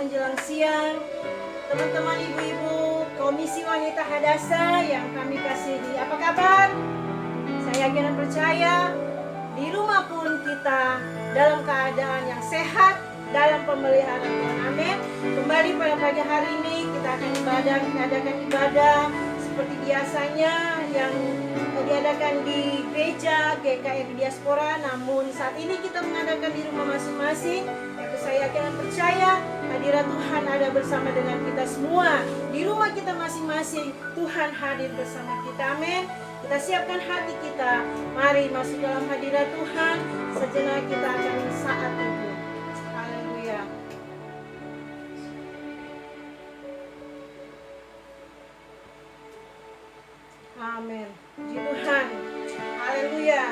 menjelang siang. Teman-teman ibu-ibu Komisi Wanita Hadasa yang kami kasihi, apa kabar? Saya yakin dan percaya di rumah pun kita dalam keadaan yang sehat, dalam pemeliharaan Tuhan. Amin. Kembali pada pagi hari ini kita akan mengadakan ibadah seperti biasanya yang diadakan di gereja GKRI Diaspora. Namun saat ini kita mengadakan di rumah masing-masing. Yaitu saya yakin dan percaya hadirat Tuhan ada bersama dengan kita semua. Di rumah kita masing-masing Tuhan hadir bersama kita. Amin. Kita siapkan hati kita. Mari masuk dalam hadirat Tuhan. Sejenak kita akan saat teduh. Haleluya. Amin. Puji Tuhan. Haleluya.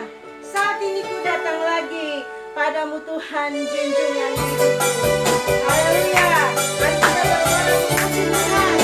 Saat ini ku datang lagi padamu Tuhan, junjungan hidupku. Haleluya. Mari kita berdoa memuji Tuhan.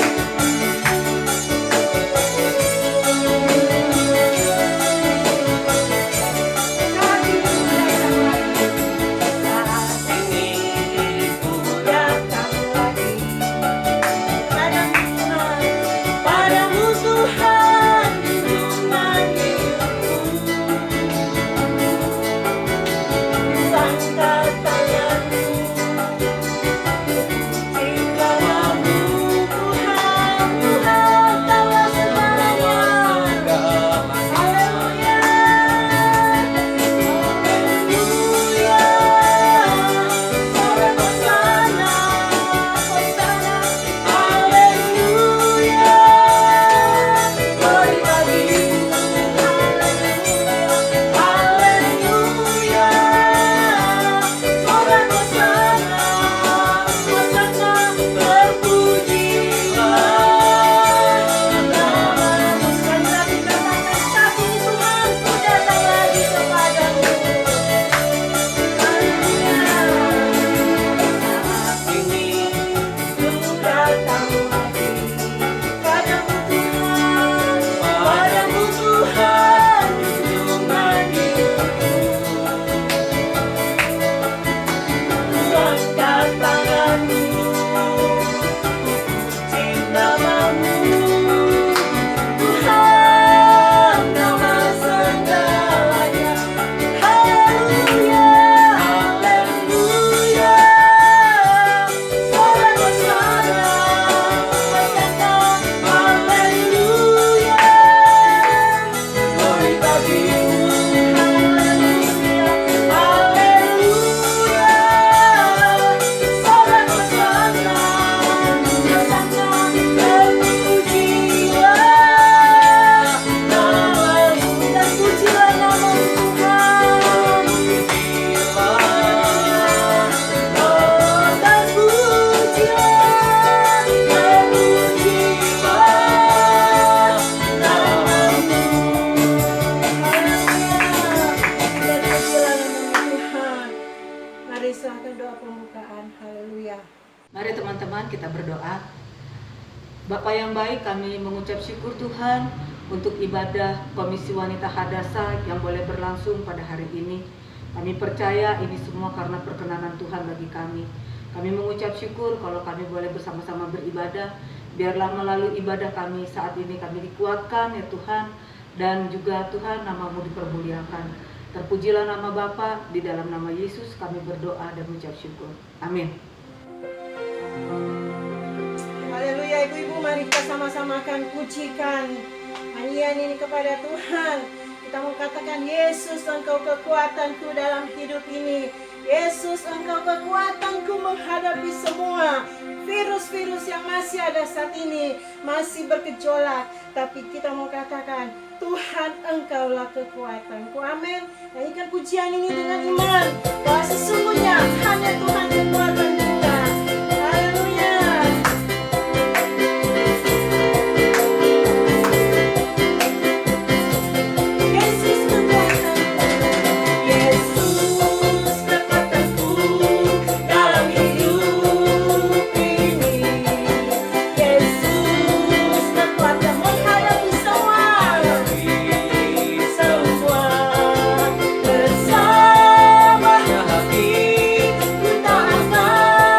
Mari teman-teman kita berdoa. Bapa yang baik, kami mengucap syukur Tuhan untuk ibadah Komisi Wanita Hadasa yang boleh berlangsung pada hari ini. Kami percaya ini semua karena perkenanan Tuhan bagi kami. Kami mengucap syukur kalau kami boleh bersama-sama beribadah. Biarlah melalui ibadah kami saat ini kami dikuatkan ya Tuhan. Dan juga Tuhan nama-Mu dipermuliakan. Terpujilah nama Bapa, di dalam nama Yesus kami berdoa dan mengucap syukur. Amin. Haleluya, ibu-ibu, mari kita sama-sama akan pujikan nyanyian ini kepada Tuhan. Kita mau katakan, Yesus Engkau kekuatanku dalam hidup ini. Yesus Engkau kekuatanku menghadapi semua virus-virus yang masih ada saat ini, masih bergejolak. Tapi kita mau katakan, Tuhan Engkaulah kekuatanku. Amin. Nyanyikan pujian ini dengan iman bahwa sesungguhnya hanya Tuhan kekuatan kita. Haleluya. Bersama hati ku tak akan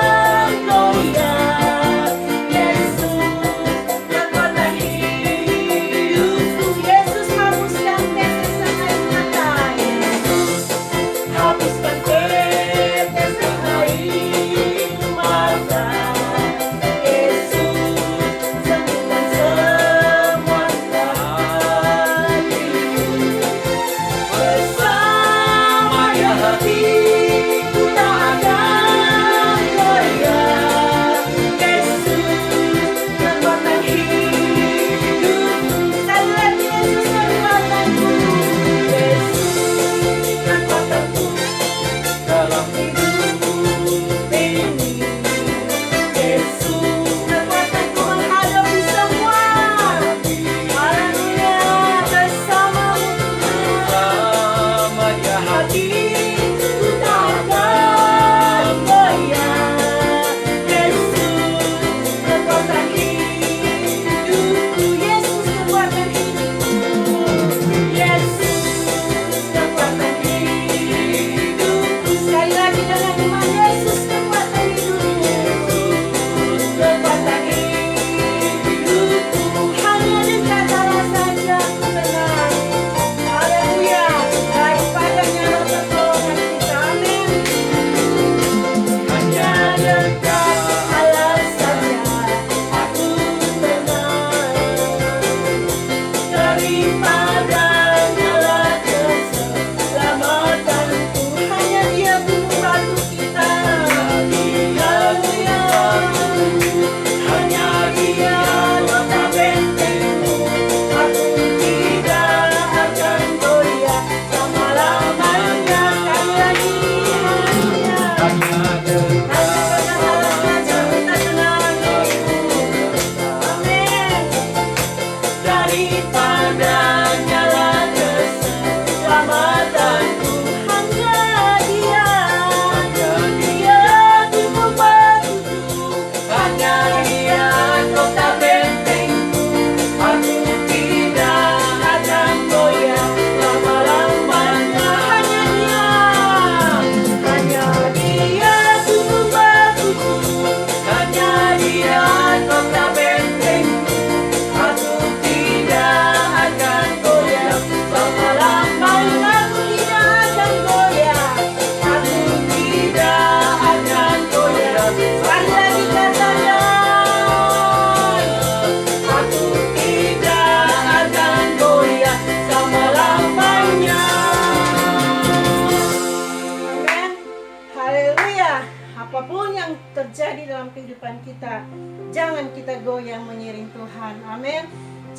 Jangan kita goyang mengiring Tuhan. Amin.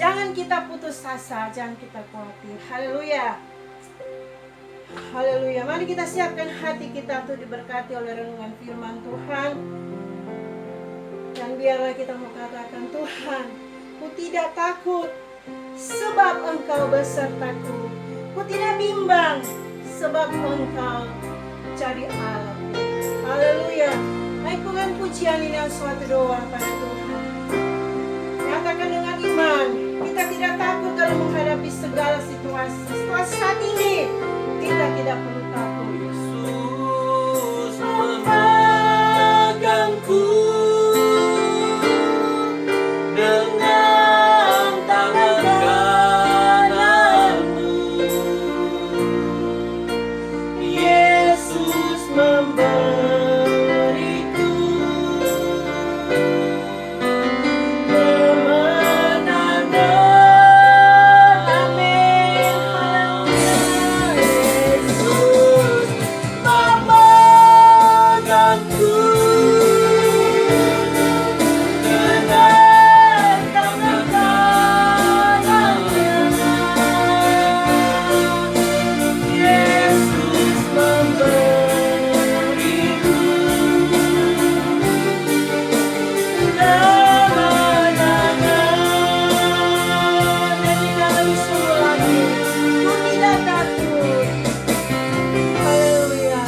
Jangan kita putus asa, jangan kita khawatir. Haleluya. Haleluya. Mari kita siapkan hati kita untuk diberkati oleh renungan firman Tuhan. Dan biarlah kita mengatakan, Tuhan, ku tidak takut sebab Engkau besertaku. Ku tidak bimbang sebab Engkau jadi Allah. Haleluya. Naikkan pujian ini dan suatu doa pada Tuhan. Nyatakan dengan iman, kita tidak takut dalam menghadapi segala situasi. Situasi saat ini, kita tidak perlu takut. Yesus memegangku dengan tangan kananmu. Yesus memberiku kemenangan. Amin. Yesus memegangku dengan tangan kanannya. Yesus memberiku kemenangan. Nyanyikan lagi semua lagu. Ku tidak takut. Haleluya.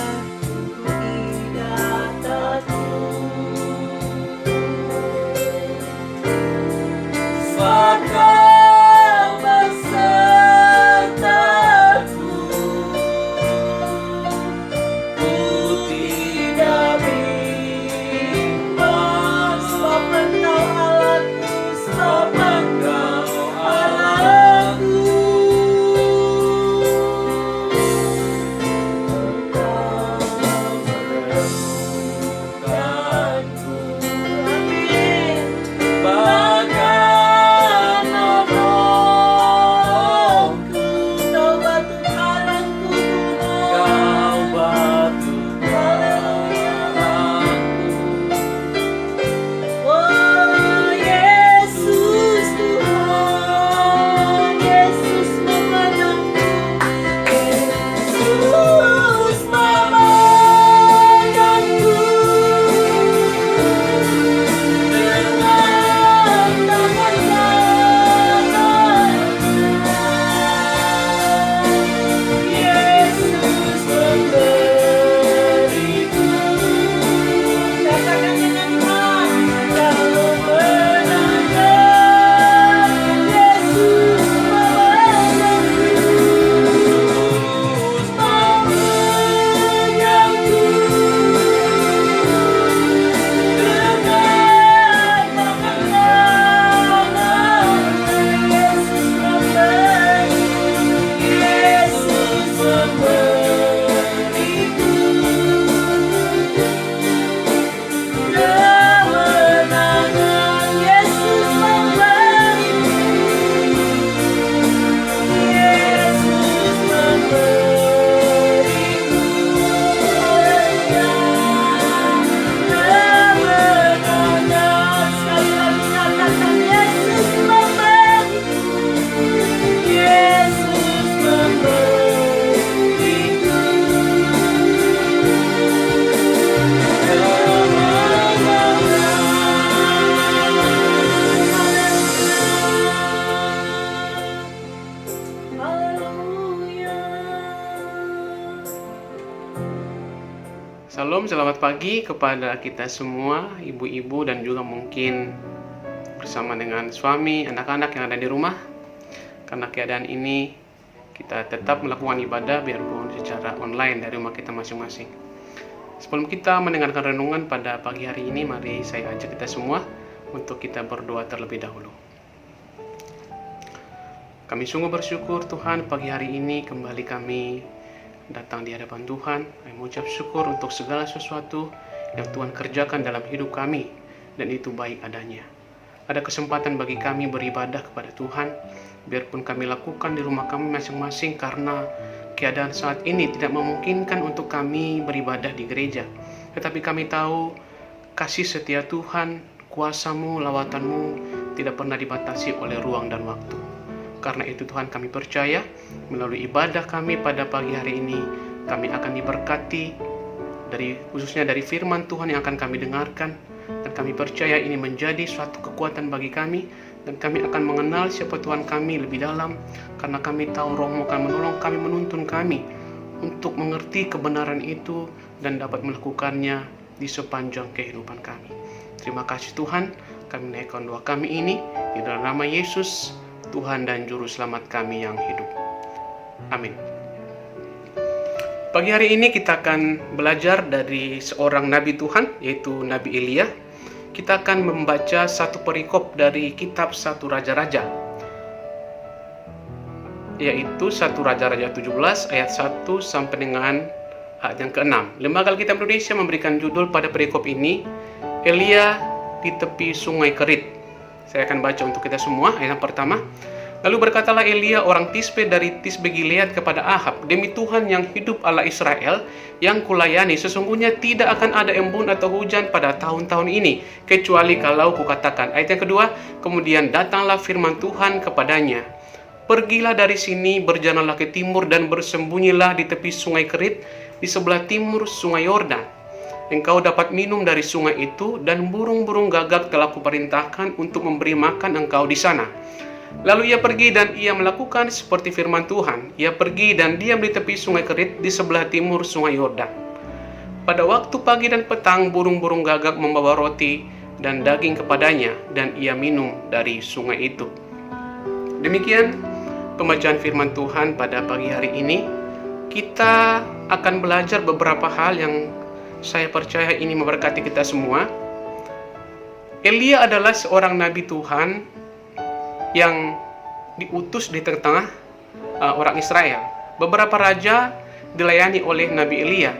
Ku tidak takut. Sebab Kau besertaku, ku tidak bimbang. Sebab Engkau Allahku, Sebab Engkau Allahku, Engkau menemukanku. Amin. Bagai menolongku, Kau batu karangku, Tuhan. Kau batu karangku. Oh Yesus Tuhan, Yesus memandangku. Yesus memegangku dengan tangan kanannya. Yesus memberiku Katakan dengan iman. kemenangan. Yesus memegangku Shalom, selamat pagi kepada kita semua, ibu-ibu dan juga mungkin bersama dengan suami, anak-anak yang ada di rumah. Karena keadaan ini, kita tetap melakukan ibadah biarpun secara online dari rumah kita masing-masing. Sebelum kita mendengarkan renungan pada pagi hari ini, mari saya ajak kita semua untuk kita berdoa terlebih dahulu. Kami sungguh bersyukur Tuhan, pagi hari ini kembali kami datang di hadapan Tuhan. Kami mengucap syukur untuk segala sesuatu yang Tuhan kerjakan dalam hidup kami, dan itu baik adanya. Ada kesempatan bagi kami beribadah kepada Tuhan, biarpun kami lakukan di rumah kami masing-masing karena keadaan saat ini tidak memungkinkan untuk kami beribadah di gereja. Tetapi kami tahu kasih setia Tuhan, kuasa-Mu, lawatan-Mu tidak pernah dibatasi oleh ruang dan waktu. Karena itu Tuhan, kami percaya melalui ibadah kami pada pagi hari ini, kami akan diberkati khususnya dari firman Tuhan yang akan kami dengarkan. Dan kami percaya ini menjadi suatu kekuatan bagi kami, dan kami akan mengenal siapa Tuhan kami lebih dalam, karena kami tahu Roh-Mu akan menolong kami, menuntun kami untuk mengerti kebenaran itu dan dapat melakukannya di sepanjang kehidupan kami. Terima kasih Tuhan, kami menaikkan doa kami ini di dalam nama Yesus, Tuhan dan Juru Selamat kami yang hidup. Amin. Pagi hari ini kita akan belajar dari seorang nabi Tuhan, yaitu Nabi Elia. Kita akan membaca satu perikop dari kitab 1 Raja-Raja, yaitu 1 Raja-Raja 17 ayat 1 sampai dengan ayat yang ke-6. Lembaga Alkitab Indonesia memberikan judul pada perikop ini, Elia di tepi sungai Kerit. Saya akan baca untuk kita semua ayat yang pertama. Lalu berkatalah Elia orang Tisbe dari Tisbe Gilead kepada Ahab, demi Tuhan yang hidup Allah Israel yang kulayani, sesungguhnya tidak akan ada embun atau hujan pada tahun-tahun ini, kecuali kalau kukatakan. Ayat yang kedua, kemudian datanglah firman Tuhan kepadanya, pergilah dari sini, berjalanlah ke timur dan bersembunyilah di tepi sungai Kerit, di sebelah timur sungai Yordan. Engkau dapat minum dari sungai itu, dan burung-burung gagak telah kuperintahkan untuk memberi makan engkau di sana. Lalu ia pergi dan ia melakukan seperti firman Tuhan. Ia pergi dan diam di tepi sungai Kerit di sebelah timur sungai Yordan. Pada waktu pagi dan petang, burung-burung gagak membawa roti dan daging kepadanya, dan ia minum dari sungai itu. Demikian pembacaan firman Tuhan pada pagi hari ini. Kita akan belajar beberapa hal yang saya percaya ini memberkati kita semua. Elia adalah seorang nabi Tuhan yang diutus di tengah-tengah orang Israel. Beberapa raja dilayani oleh Nabi Elia.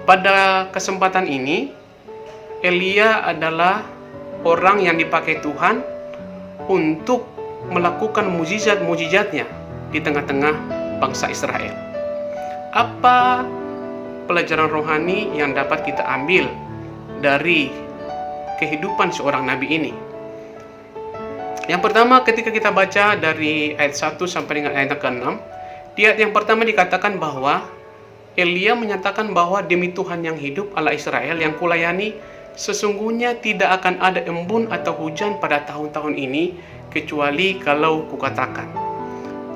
Pada kesempatan ini, Elia adalah orang yang dipakai Tuhan untuk melakukan mujizat-mujizatnya di tengah-tengah bangsa Israel. Apa pelajaran rohani yang dapat kita ambil dari kehidupan seorang nabi ini? Yang pertama, ketika kita baca dari ayat 1 sampai dengan ayat ke-6, di ayat yang pertama dikatakan bahwa Elia menyatakan bahwa demi Tuhan yang hidup Allah Israel yang kulayani, sesungguhnya tidak akan ada embun atau hujan pada tahun-tahun ini, kecuali kalau kukatakan.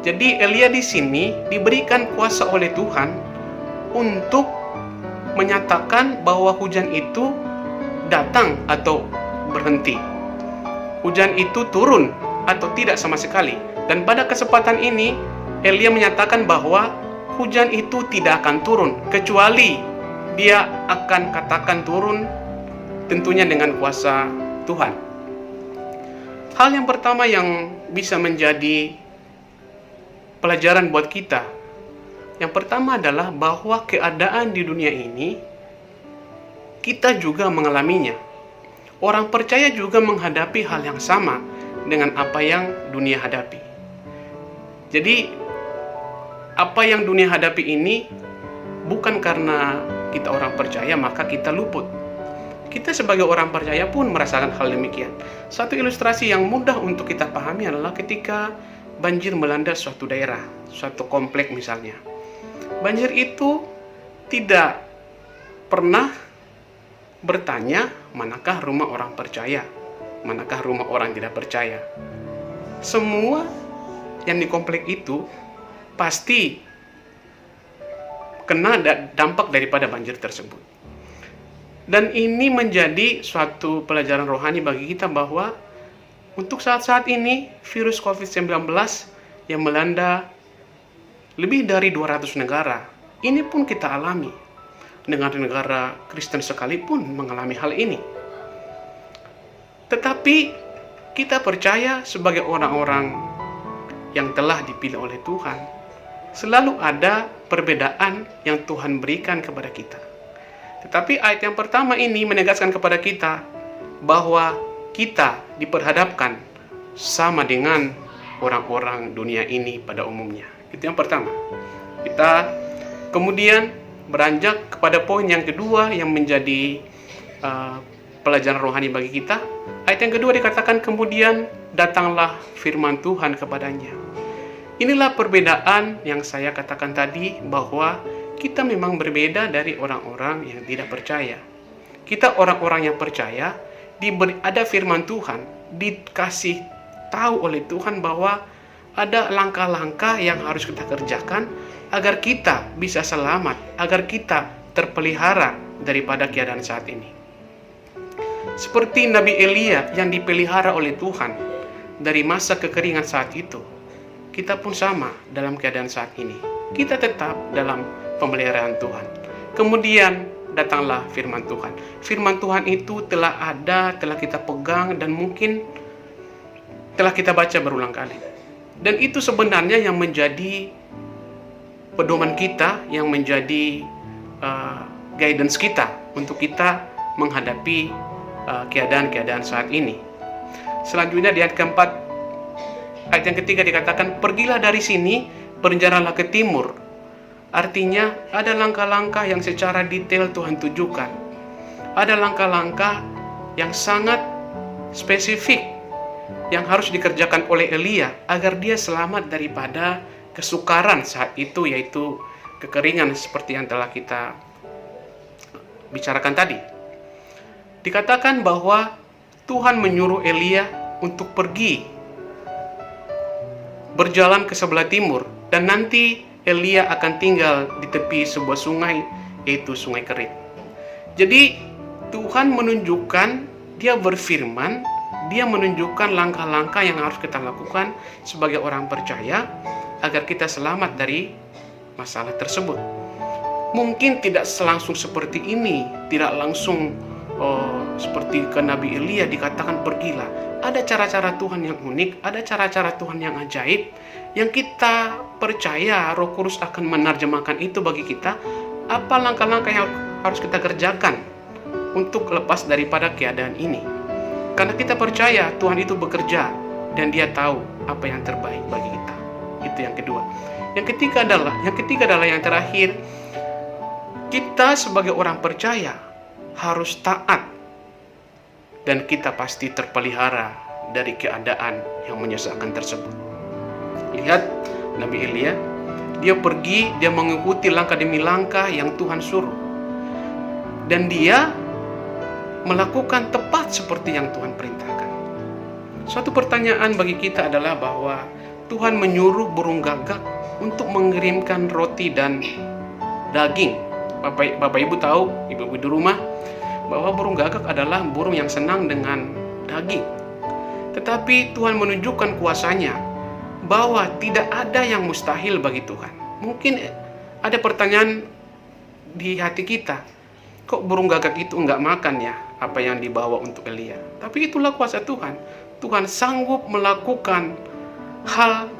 Jadi Elia di sini diberikan kuasa oleh Tuhan untuk menyatakan bahwa hujan itu datang atau berhenti. Hujan itu turun atau tidak sama sekali. Dan pada kesempatan ini, Elia menyatakan bahwa hujan itu tidak akan turun, kecuali dia akan katakan turun, tentunya dengan kuasa Tuhan. Hal yang pertama yang bisa menjadi pelajaran buat kita, yang pertama adalah bahwa keadaan di dunia ini, kita juga mengalaminya. Orang percaya juga menghadapi hal yang sama dengan apa yang dunia hadapi. Jadi, apa yang dunia hadapi ini bukan karena kita orang percaya maka kita luput. Kita sebagai orang percaya pun merasakan hal demikian. Satu ilustrasi yang mudah untuk kita pahami adalah ketika banjir melanda suatu daerah, suatu komplek misalnya. Banjir itu tidak pernah bertanya manakah rumah orang percaya, manakah rumah orang tidak percaya. Semua yang di komplek itu pasti kena dampak daripada banjir tersebut. Dan ini menjadi suatu pelajaran rohani bagi kita bahwa untuk saat-saat ini virus COVID-19 yang melanda lebih dari 200 negara, ini pun kita alami. Negara-negara Kristen sekalipun mengalami hal ini. Tetapi kita percaya sebagai orang-orang yang telah dipilih oleh Tuhan, selalu ada perbedaan yang Tuhan berikan kepada kita. Tetapi ayat yang pertama ini menegaskan kepada kita bahwa kita diperhadapkan sama dengan orang-orang dunia ini pada umumnya. Itu yang pertama. Kita kemudian beranjak kepada poin yang kedua yang menjadi pelajaran rohani bagi kita. Ayat yang kedua dikatakan, kemudian datanglah firman Tuhan kepadanya. Inilah perbedaan yang saya katakan tadi, bahwa kita memang berbeda dari orang-orang yang tidak percaya. Kita orang-orang yang percaya, ada firman Tuhan, dikasih tahu oleh Tuhan bahwa ada langkah-langkah yang harus kita kerjakan agar kita bisa selamat, agar kita terpelihara daripada keadaan saat ini. Seperti Nabi Elia yang dipelihara oleh Tuhan dari masa kekeringan saat itu, kita pun sama dalam keadaan saat ini. Kita tetap dalam pemeliharaan Tuhan. Kemudian datanglah firman Tuhan. Firman Tuhan itu telah ada, telah kita pegang, dan mungkin telah kita baca berulang kali. Dan itu sebenarnya yang menjadi pedoman kita, yang menjadi guidance kita untuk kita menghadapi keadaan-keadaan saat ini. Selanjutnya di ayat keempat, ayat yang ketiga dikatakan, pergilah dari sini, berjalanlah ke timur. Artinya ada langkah-langkah yang secara detail Tuhan tujukan. Ada langkah-langkah yang sangat spesifik yang harus dikerjakan oleh Elia agar dia selamat daripada kesukaran saat itu, yaitu kekeringan seperti yang telah kita bicarakan tadi. Dikatakan bahwa Tuhan menyuruh Elia untuk pergi berjalan ke sebelah timur, dan nanti Elia akan tinggal di tepi sebuah sungai, yaitu Sungai Kerit. Jadi Tuhan menunjukkan, dia berfirman, dia menunjukkan langkah-langkah yang harus kita lakukan sebagai orang percaya agar kita selamat dari masalah tersebut. Mungkin tidak langsung seperti ini, tidak langsung seperti ke Nabi Elia dikatakan pergilah. Ada cara-cara Tuhan yang unik, ada cara-cara Tuhan yang ajaib, yang kita percaya Roh Kudus akan menerjemahkan itu bagi kita. Apa langkah-langkah yang harus kita kerjakan untuk lepas daripada keadaan ini? Karena kita percaya Tuhan itu bekerja dan dia tahu apa yang terbaik bagi kita. Itu yang kedua. Yang ketiga adalah yang terakhir, kita sebagai orang percaya harus taat, dan kita pasti terpelihara dari keadaan yang menyesalkan tersebut. Lihat Nabi Elia, dia pergi, dia mengikuti langkah demi langkah yang Tuhan suruh, dan dia melakukan tepat seperti yang Tuhan perintahkan. Suatu pertanyaan bagi kita adalah bahwa Tuhan menyuruh burung gagak untuk mengirimkan roti dan daging. Bapak Ibu tahu, ibu-ibu di rumah, bahwa burung gagak adalah burung yang senang dengan daging. Tetapi Tuhan menunjukkan kuasanya, bahwa tidak ada yang mustahil bagi Tuhan. Mungkin ada pertanyaan di hati kita, kok burung gagak itu enggak makan ya apa yang dibawa untuk Elia? Tapi itulah kuasa Tuhan. Tuhan sanggup melakukan hal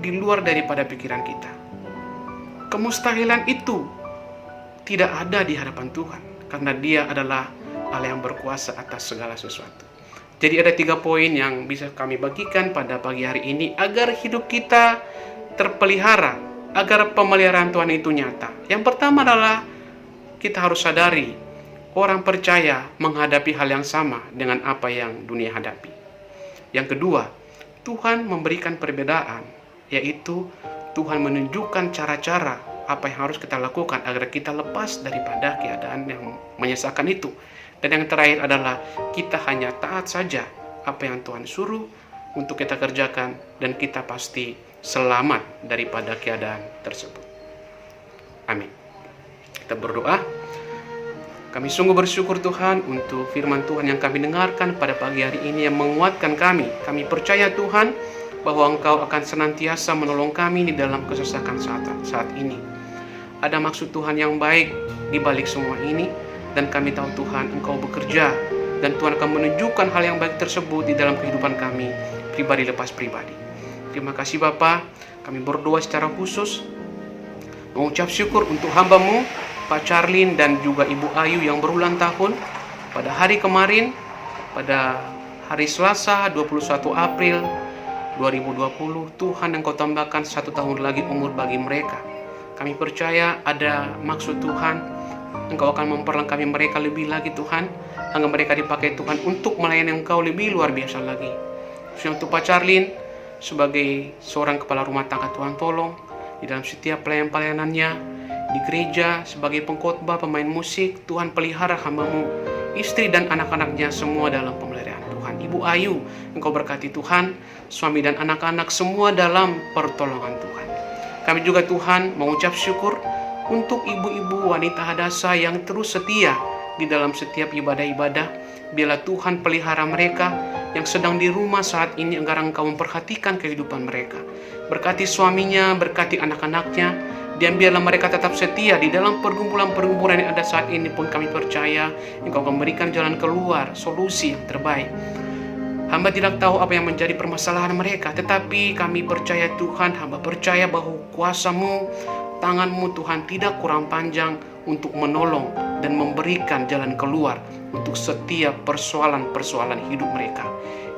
di luar daripada pikiran kita. Kemustahilan itu tidak ada di hadapan Tuhan, karena dia adalah Allah yang berkuasa atas segala sesuatu. Jadi ada 3 poin yang bisa kami bagikan pada pagi hari ini agar hidup kita terpelihara, agar pemeliharaan Tuhan itu nyata. Yang pertama adalah kita harus sadari orang percaya menghadapi hal yang sama dengan apa yang dunia hadapi. Yang kedua, Tuhan memberikan perbedaan, yaitu Tuhan menunjukkan cara-cara apa yang harus kita lakukan agar kita lepas daripada keadaan yang menyesalkan itu. Dan yang terakhir adalah kita hanya taat saja apa yang Tuhan suruh untuk kita kerjakan, dan kita pasti selamat daripada keadaan tersebut. Amin. Kita berdoa. Kami sungguh bersyukur Tuhan untuk firman Tuhan yang kami dengarkan pada pagi hari ini yang menguatkan kami. Kami percaya Tuhan bahwa Engkau akan senantiasa menolong kami di dalam kesesakan saat ini. Ada maksud Tuhan yang baik di balik semua ini, dan kami tahu Tuhan Engkau bekerja, dan Tuhan akan menunjukkan hal yang baik tersebut di dalam kehidupan kami pribadi lepas pribadi. Terima kasih Bapa. Kami berdoa secara khusus mengucap syukur untuk hamba-Mu Pak Charlin dan juga Ibu Ayu yang berulang tahun pada hari kemarin, pada hari Selasa 21 April 2020. Tuhan Engkau tambahkan 1 tahun lagi umur bagi mereka. Kami percaya ada maksud Tuhan. Engkau akan memperlengkapi mereka lebih lagi Tuhan, agar mereka dipakai Tuhan untuk melayani Engkau lebih luar biasa lagi. Khususnya untuk Pak Charlin sebagai seorang kepala rumah tangga, Tuhan tolong di dalam setiap pelayanannya di gereja, sebagai pengkhotbah, pemain musik, Tuhan pelihara hamba-Mu, istri dan anak-anaknya semua dalam pemeliharaan Tuhan. Ibu Ayu, Engkau berkati Tuhan, suami dan anak-anak semua dalam pertolongan Tuhan. Kami juga Tuhan mengucap syukur untuk ibu-ibu wanita Hadasa yang terus setia di dalam setiap ibadah-ibadah. Biarlah Tuhan pelihara mereka yang sedang di rumah saat ini, agar Engkau memperhatikan kehidupan mereka. Berkati suaminya, berkati anak-anaknya, dan biarlah mereka tetap setia di dalam pergumulan-pergumulan yang ada saat ini pun kami percaya Engkau memberikan jalan keluar, solusi yang terbaik. Hamba tidak tahu apa yang menjadi permasalahan mereka, tetapi kami percaya Tuhan, hamba percaya bahwa kuasa-Mu, tangan-Mu Tuhan tidak kurang panjang untuk menolong dan memberikan jalan keluar untuk setiap persoalan-persoalan hidup mereka.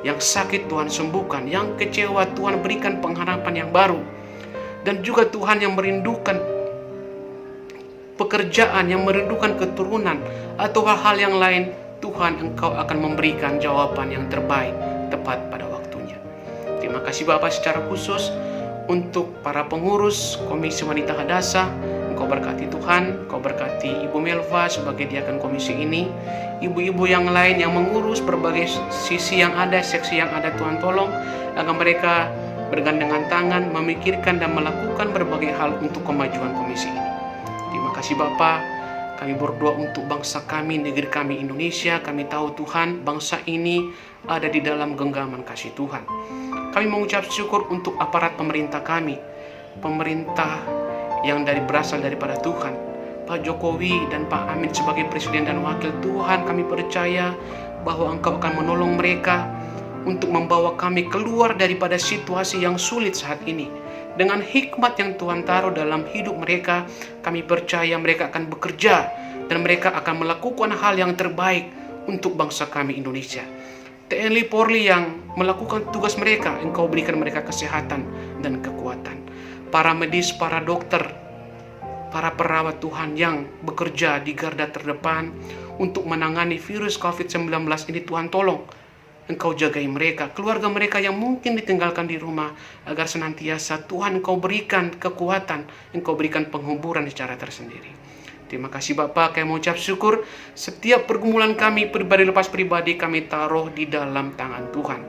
Yang sakit Tuhan sembuhkan, yang kecewa Tuhan berikan pengharapan yang baru. Dan juga Tuhan yang merindukan pekerjaan, yang merindukan keturunan atau hal-hal yang lain, Tuhan Engkau akan memberikan jawaban yang terbaik tepat pada waktunya. Terima kasih Bapak secara khusus untuk para pengurus Komisi Wanita Hadasa. Engkau berkati Tuhan, Engkau berkati Ibu Melva sebagai diakan komisi ini, ibu-ibu yang lain yang mengurus berbagai sisi yang ada, seksi yang ada, Tuhan tolong agar mereka bergandengan tangan, memikirkan dan melakukan berbagai hal untuk kemajuan komisi ini. Terima kasih Bapak. Kami berdoa untuk bangsa kami, negeri kami Indonesia. Kami tahu Tuhan, bangsa ini ada di dalam genggaman kasih Tuhan. Kami mengucap syukur untuk aparat pemerintah kami, pemerintah yang berasal daripada Tuhan, Pak Jokowi dan Pak Amin sebagai presiden dan wakil Tuhan. Kami percaya bahwa Engkau akan menolong mereka untuk membawa kami keluar daripada situasi yang sulit saat ini. Dengan hikmat yang Tuhan taruh dalam hidup mereka, kami percaya mereka akan bekerja dan mereka akan melakukan hal yang terbaik untuk bangsa kami Indonesia. TNI Polri yang melakukan tugas mereka, Engkau berikan mereka kesehatan dan kekuatan. Para medis, para dokter, para perawat Tuhan yang bekerja di garda terdepan untuk menangani virus COVID-19 ini, Tuhan tolong Engkau jagai mereka, keluarga mereka yang mungkin ditinggalkan di rumah, agar senantiasa Tuhan Engkau berikan kekuatan, Engkau berikan penghiburan secara tersendiri. Terima kasih Bapak, kami mengucap syukur setiap pergumulan kami pribadi lepas pribadi kami taruh di dalam tangan Tuhan.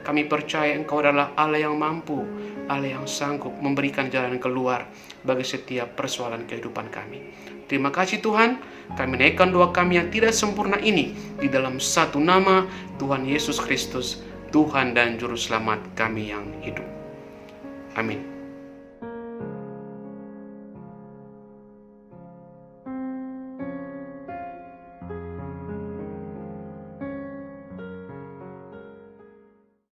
Kami percaya Engkau adalah Allah yang mampu, Allah yang sanggup memberikan jalan keluar bagi setiap persoalan kehidupan kami. Terima kasih Tuhan, kami naikkan doa kami yang tidak sempurna ini di dalam satu nama Tuhan Yesus Kristus, Tuhan dan Juru Selamat kami yang hidup. Amin.